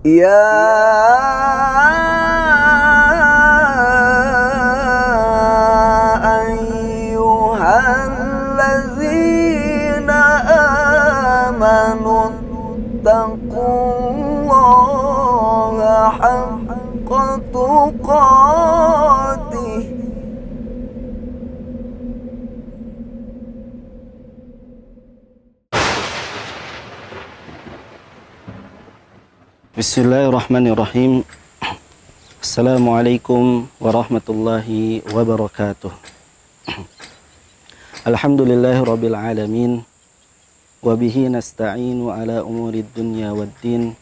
يا أيها الذين آمنوا اتقوا الله حق تقاته Bismillahirrahmanirrahim. Assalamualaikum warahmatullahi wabarakatuh. Alhamdulillahirabbil alamin wa bihi nasta'inu ala umurid dunya waddin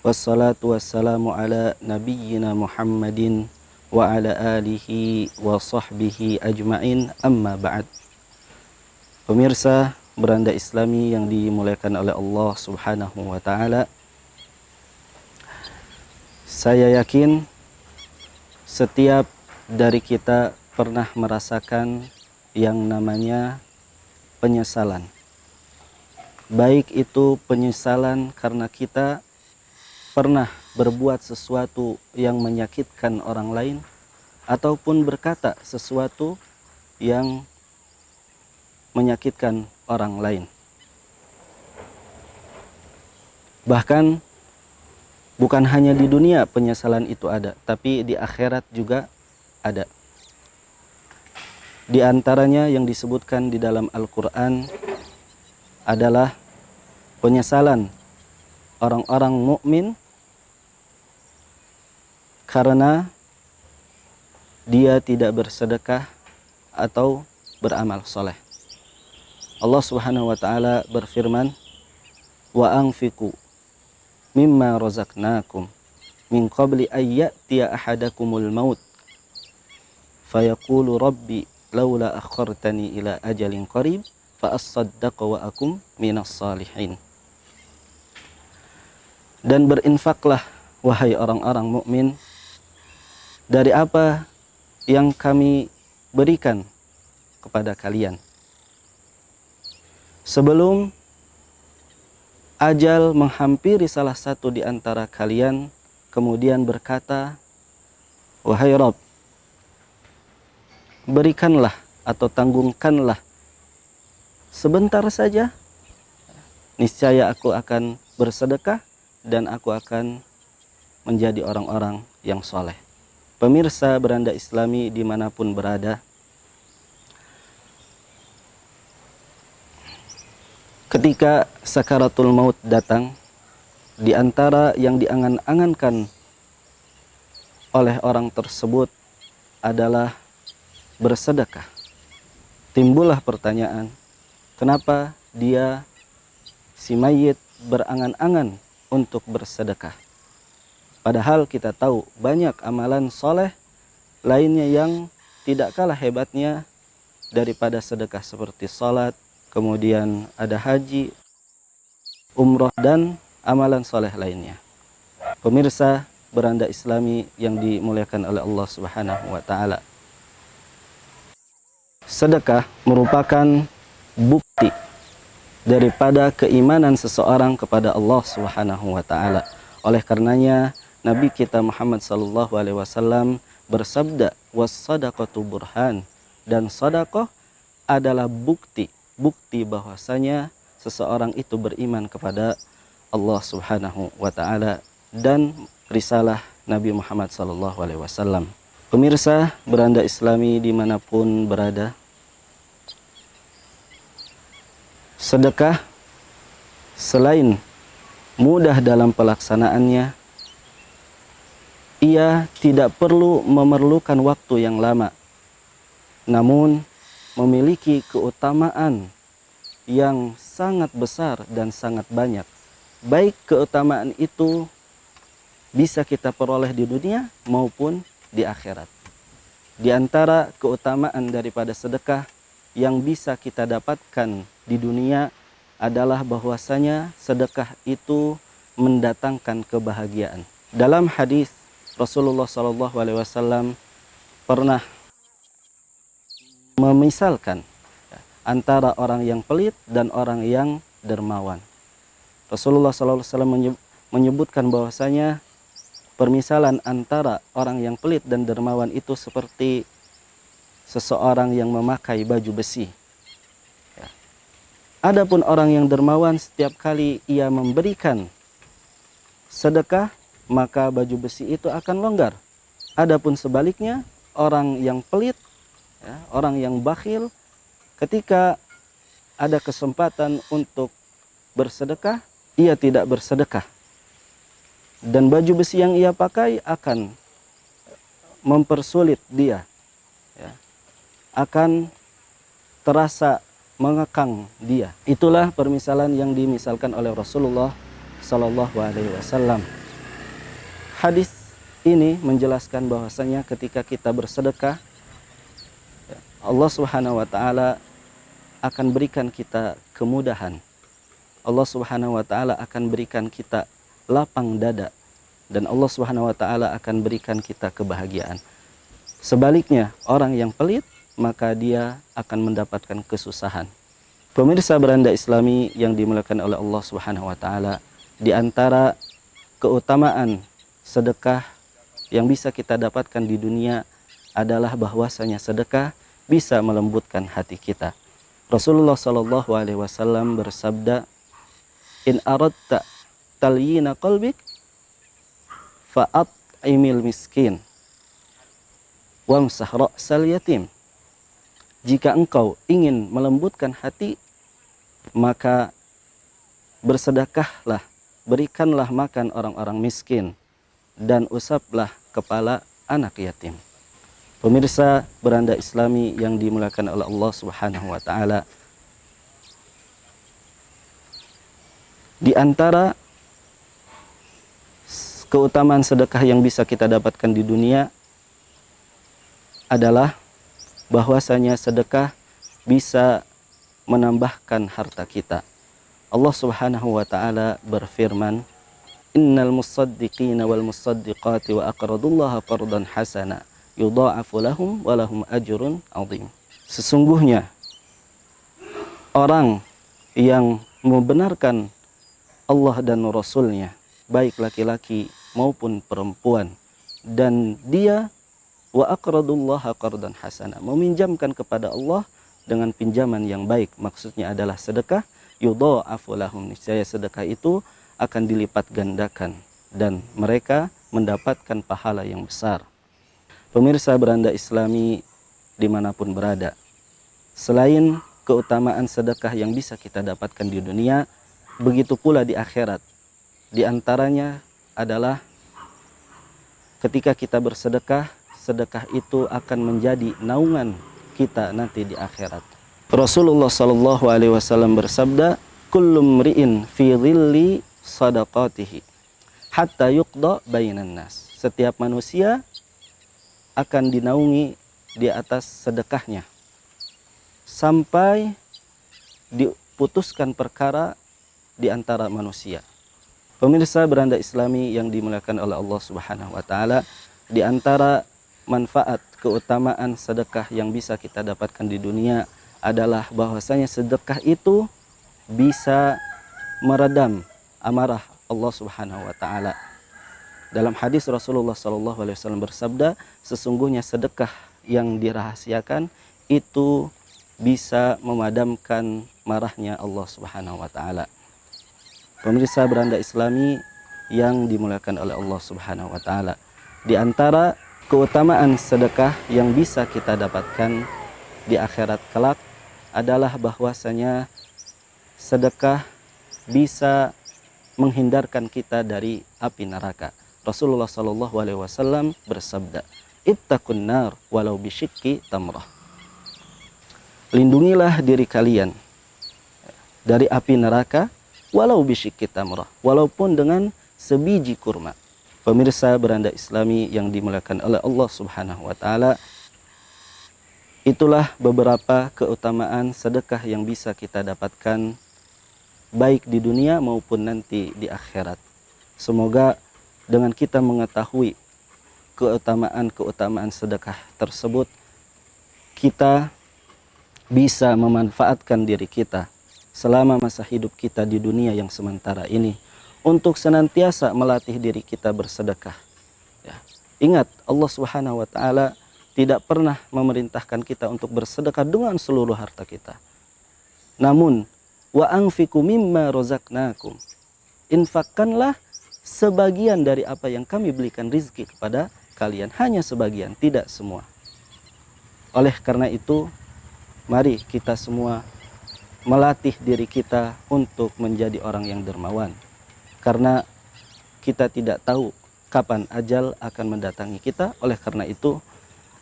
wassalatu wassalamu ala nabiyyina Muhammadin wa ala alihi wa sahbihi ajmain, amma ba'd. Pemirsa Beranda Islami yang dimuliakan oleh Allah Subhanahu wa taala, saya yakin setiap dari kita pernah merasakan yang namanya penyesalan. Baik itu penyesalan karena kita pernah berbuat sesuatu yang menyakitkan orang lain, ataupun berkata sesuatu yang menyakitkan orang lain. Bahkan bukan hanya di dunia penyesalan itu ada, tapi di akhirat juga ada. Di antaranya yang disebutkan di dalam Al-Quran adalah penyesalan orang-orang mukmin karena dia tidak bersedekah atau beramal soleh. Allah Subhanahu wa taala berfirman, "Wa anfiqu mimma razaqnakum min qabli ayyatiya ahadakumul maut fayaqulu rabbi laula akhartani ila ajalin qarib fa asaddaqa wa akum minas salihin." Dan berinfaklah wahai orang-orang mukmin dari apa yang kami berikan kepada kalian sebelum ajal menghampiri salah satu di antara kalian, kemudian berkata, "Wahai Rabb, berikanlah atau tanggungkanlah sebentar saja, niscaya aku akan bersedekah dan aku akan menjadi orang-orang yang soleh." Pemirsa Beranda Islami dimanapun berada, ketika sakaratul maut datang, di antara yang diangan-angankan oleh orang tersebut adalah bersedekah. Timbullah pertanyaan, kenapa dia si mayit berangan-angan untuk bersedekah? Padahal kita tahu banyak amalan soleh lainnya yang tidak kalah hebatnya daripada sedekah, seperti salat, kemudian ada haji, umroh, dan amalan soleh lainnya. Pemirsa Beranda Islami yang dimuliakan oleh Allah Subhanahu wa taala, sedekah merupakan bukti daripada keimanan seseorang kepada Allah Subhanahu wa taala. Oleh karenanya Nabi kita Muhammad sallallahu alaihi wasallam bersabda, "Was-shadaqatu burhan." Dan sedekah adalah bukti bahwasanya seseorang itu beriman kepada Allah Subhanahu wa taala dan risalah Nabi Muhammad sallallahu alaihi wasallam. Pemirsa Beranda Islami dimanapun berada, sedekah selain mudah dalam pelaksanaannya, ia tidak perlu memerlukan waktu yang lama, namun memiliki keutamaan yang sangat besar dan sangat banyak. Baik keutamaan itu bisa kita peroleh di dunia maupun di akhirat. Di antara keutamaan daripada sedekah yang bisa kita dapatkan di dunia adalah bahwasanya sedekah itu mendatangkan kebahagiaan. Dalam hadis Rasulullah SAW pernah memisalkan antara orang yang pelit dan orang yang dermawan. Rasulullah SAW menyebutkan bahwasanya permisalan antara orang yang pelit dan dermawan itu seperti seseorang yang memakai baju besi. Ya. Adapun orang yang dermawan, setiap kali ia memberikan sedekah, maka baju besi itu akan longgar. Adapun sebaliknya, orang yang pelit, ya, orang yang bakhil, ketika ada kesempatan untuk bersedekah, ia tidak bersedekah. Dan baju besi yang ia pakai akan mempersulit dia, ya, akan terasa mengekang dia. Itulah permisalan yang dimisalkan oleh Rasulullah Sallallahu Alaihi Wasallam. Hadis ini menjelaskan bahwasanya ketika kita bersedekah, Allah Subhanahu wa taala akan berikan kita kemudahan. Allah Subhanahu wa taala akan berikan kita lapang dada, dan Allah Subhanahu wa taala akan berikan kita kebahagiaan. Sebaliknya, orang yang pelit, maka dia akan mendapatkan kesusahan. Pemirsa beranda Islami yang dimuliakan oleh Allah Subhanahu wa taala, di antara keutamaan sedekah yang bisa kita dapatkan di dunia adalah bahwasanya sedekah bisa melembutkan hati kita. Rasulullah Shallallahu Alaihi Wasallam bersabda, "In aradta talyina qalbik, fa'at'imil miskin, wamsah ra'sal yatim." Jika engkau ingin melembutkan hati, maka bersedekahlah, berikanlah makan orang-orang miskin, dan usaplah kepala anak yatim. Pemirsa beranda Islami yang dimuliakan oleh Allah Subhanahu wa taala, di antara keutamaan sedekah yang bisa kita dapatkan di dunia adalah bahwasanya sedekah bisa menambahkan harta kita. Allah Subhanahu wa taala berfirman, "Innal musaddiqina wal musaddiqati wa aqradullaha qardan hasana yudha'afu lahum wa lahum ajrun 'azim." Sesungguhnya orang yang membenarkan Allah dan Rasul-Nya, baik laki-laki maupun perempuan, dan dia wa aqradullaha qardan hasana, meminjamkan kepada Allah dengan pinjaman yang baik, maksudnya adalah sedekah, yudha'afu lahum, niscaya sedekah itu akan dilipat gandakan dan mereka mendapatkan pahala yang besar. Pemirsa beranda Islami dimanapun berada, selain keutamaan sedekah yang bisa kita dapatkan di dunia, begitu pula di akhirat. Di antaranya adalah ketika kita bersedekah, sedekah itu akan menjadi naungan kita nanti di akhirat. Rasulullah Shallallahu Alaihi Wasallam bersabda, "Kullu mri'in fi dhilli sadaqatihi hatta yuqda bainan nas." Setiap manusia akan dinaungi di atas sedekahnya sampai diputuskan perkara di antara manusia. Pemirsa beranda Islami yang dimuliakan oleh Allah Subhanahu wa taala, di antara manfaat keutamaan sedekah yang bisa kita dapatkan di dunia adalah bahwasanya sedekah itu bisa meredam amarah Allah Subhanahu wa taala. Dalam hadis Rasulullah sallallahu alaihi wasallam bersabda, sesungguhnya sedekah yang dirahasiakan itu bisa memadamkan marahnya Allah Subhanahu wa taala. Pemirsa beranda Islami yang dimuliakan oleh Allah Subhanahu wa taala, di antara keutamaan sedekah yang bisa kita dapatkan di akhirat kelak adalah bahwasanya sedekah bisa menghindarkan kita dari api neraka. Rasulullah Shallallahu Alaihi Wasallam bersabda, "Ittaqun nar walau bisyikki tamrah." Lindungilah diri kalian dari api neraka walau bisyikki tamrah, walaupun dengan sebiji kurma. Pemirsa beranda Islami yang dimuliakan oleh Allah Subhanahu wa taala, itulah beberapa keutamaan sedekah yang bisa kita dapatkan baik di dunia maupun nanti di akhirat. Semoga dengan kita mengetahui keutamaan-keutamaan sedekah tersebut, kita bisa memanfaatkan diri kita selama masa hidup kita di dunia yang sementara ini untuk senantiasa melatih diri kita bersedekah. Ya. Ingat, Allah Subhanahu wa taala tidak pernah memerintahkan kita untuk bersedekah dengan seluruh harta kita. Namun, wa anfiqu mimma razaqnakum. Infakkanlah sebagian dari apa yang kami berikan rizki kepada kalian, hanya sebagian, tidak semua. Oleh karena itu, mari kita semua melatih diri kita untuk menjadi orang yang dermawan. Karena kita tidak tahu kapan ajal akan mendatangi kita. Oleh karena itu,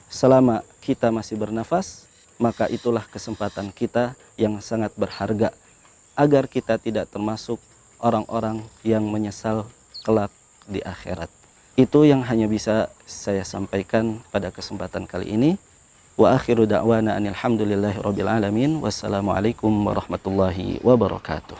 selama kita masih bernafas, maka itulah kesempatan kita yang sangat berharga agar kita tidak termasuk orang-orang yang menyesal kelak di akhirat. Itu yang hanya bisa saya sampaikan pada kesempatan kali ini. Wa akhiru da'wana anil hamdulillahi rabbil alamin. Wassalamualaikum warahmatullahi wabarakatuh.